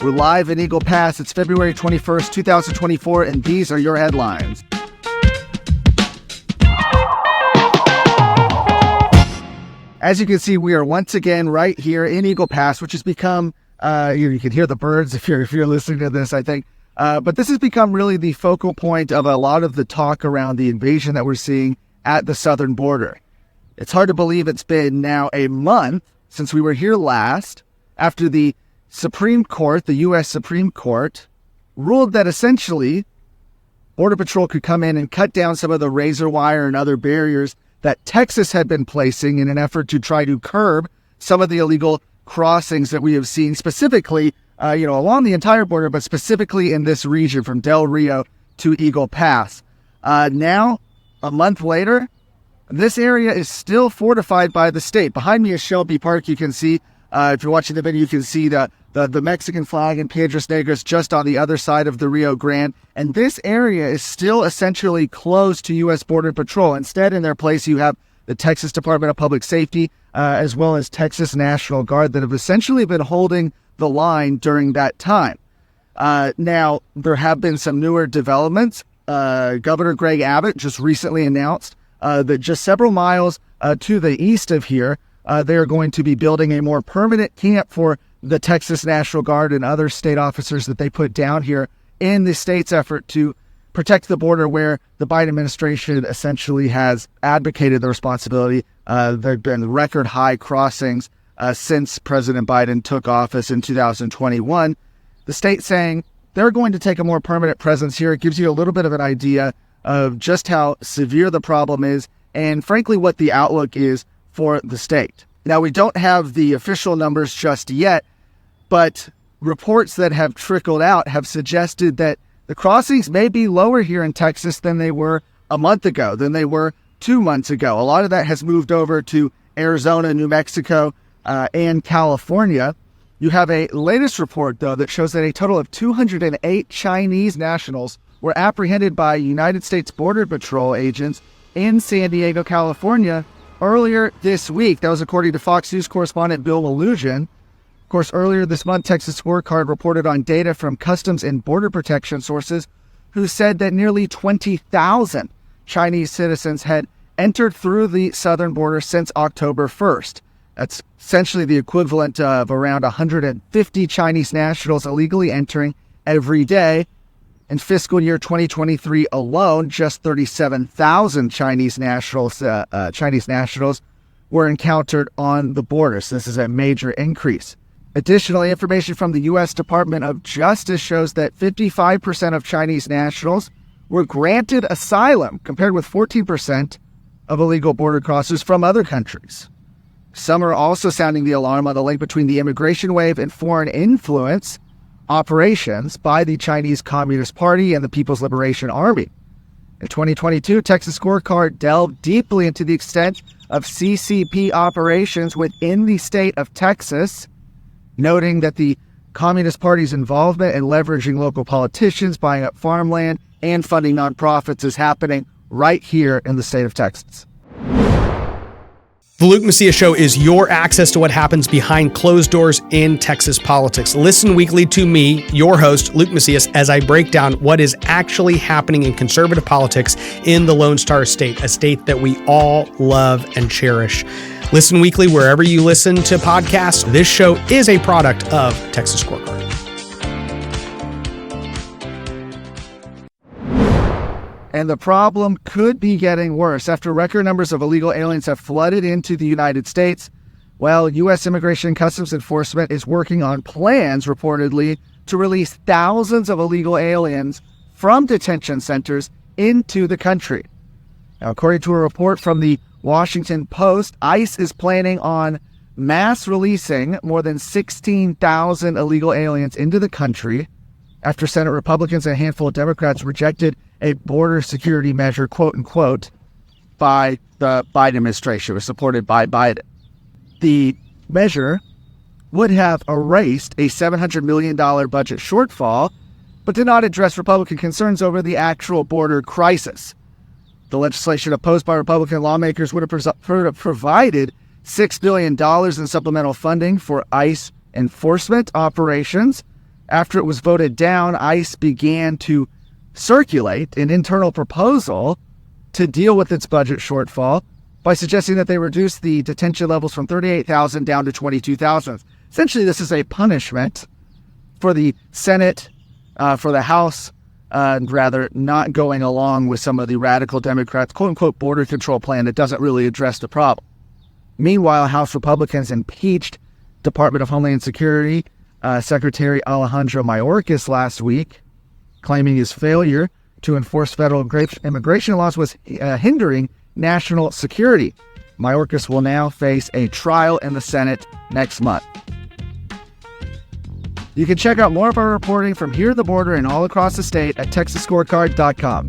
We're live in Eagle Pass. It's February 21st, 2024, and these are your headlines. As you can see, we are once again right here in Eagle Pass, which has become, you can hear the birds if you're listening to this, I think. But this has become really the focal point of a lot of the talk around the invasion that we're seeing at the southern border. It's hard to believe it's been now a month since we were here last, after the Supreme Court, the U.S. Supreme Court, ruled that essentially Border Patrol could come in and cut down some of the razor wire and other barriers that Texas had been placing in an effort to try to curb some of the illegal crossings that we have seen specifically, along the entire border, but specifically in this region from Del Rio to Eagle Pass. Now, a month later, this area is still fortified by the state. Behind me is Shelby Park. You can see, if you're watching the video, you can see the Mexican flag in Piedras Negras just on the other side of the Rio Grande. And this area is still essentially closed to U.S. Border Patrol. Instead, in their place, you have the Texas Department of Public Safety, as well as Texas National Guard that have essentially been holding the line during that time. Now, there have been some newer developments. Governor Greg Abbott just recently announced that just several miles to the east of here, they are going to be building a more permanent camp for the Texas National Guard and other state officers that they put down here in the state's effort to protect the border, where the Biden administration essentially has advocated the responsibility. There have been record high crossings since President Biden took office in 2021. The state saying they're going to take a more permanent presence here. It gives you a little bit of an idea of just how severe the problem is and, frankly, what the outlook is for the state. Now, we don't have the official numbers just yet, but reports that have trickled out have suggested that the crossings may be lower here in Texas than they were a month ago, than they were 2 months ago. A lot of that has moved over to Arizona, New Mexico, and California. You have a latest report, though, that shows that a total of 208 Chinese nationals were apprehended by United States Border Patrol agents in San Diego, California, earlier this week. That was according to Fox News correspondent Bill Illusion. Of course, earlier this month, Texas Scorecard reported on data from Customs and Border Protection sources who said that nearly 20,000 Chinese citizens had entered through the southern border since October 1st. That's essentially the equivalent of around 150 Chinese nationals illegally entering every day. In fiscal year 2023 alone, just 37,000 Chinese nationals were encountered on the border. So this is a major increase. Additionally, information from the U.S. Department of Justice shows that 55% of Chinese nationals were granted asylum, compared with 14% of illegal border crossers from other countries. Some are also sounding the alarm on the link between the immigration wave and foreign influence operations by the Chinese Communist Party and the People's Liberation Army. In 2022, Texas Scorecard delved deeply into the extent of CCP operations within the state of Texas, noting that the Communist Party's involvement in leveraging local politicians, buying up farmland, and funding nonprofits is happening right here in the state of Texas. The Luke Macias Show is your access to what happens behind closed doors in Texas politics. Listen weekly to me, your host, Luke Macias, as I break down what is actually happening in conservative politics in the Lone Star State, a state that we all love and cherish. Listen weekly wherever you listen to podcasts. This show is a product of Texas Scorecard. And the problem could be getting worse. After record numbers of illegal aliens have flooded into the United States, well, U.S. Immigration and Customs Enforcement is working on plans, reportedly, to release thousands of illegal aliens from detention centers into the country. Now, according to a report from the Washington Post, ICE is planning on mass releasing more than 16,000 illegal aliens into the country after Senate Republicans and a handful of Democrats rejected a border security measure, quote unquote, by the Biden administration. It was supported by Biden. The measure would have erased a $700 million budget shortfall, but did not address Republican concerns over the actual border crisis. The legislation opposed by Republican lawmakers would have provided $6 billion in supplemental funding for ICE enforcement operations, After it was voted down, ICE began to circulate an internal proposal to deal with its budget shortfall by suggesting that they reduce the detention levels from 38,000 down to 22,000. Essentially, this is a punishment for the Senate, for the House, rather not going along with some of the radical Democrats' quote-unquote border control plan that doesn't really address the problem. Meanwhile, House Republicans impeached Department of Homeland Security Secretary Alejandro Mayorkas last week, claiming his failure to enforce federal immigration laws was hindering national security. Mayorkas will now face a trial in the Senate next month. You can check out more of our reporting from here at the border and all across the state at TexasScorecard.com.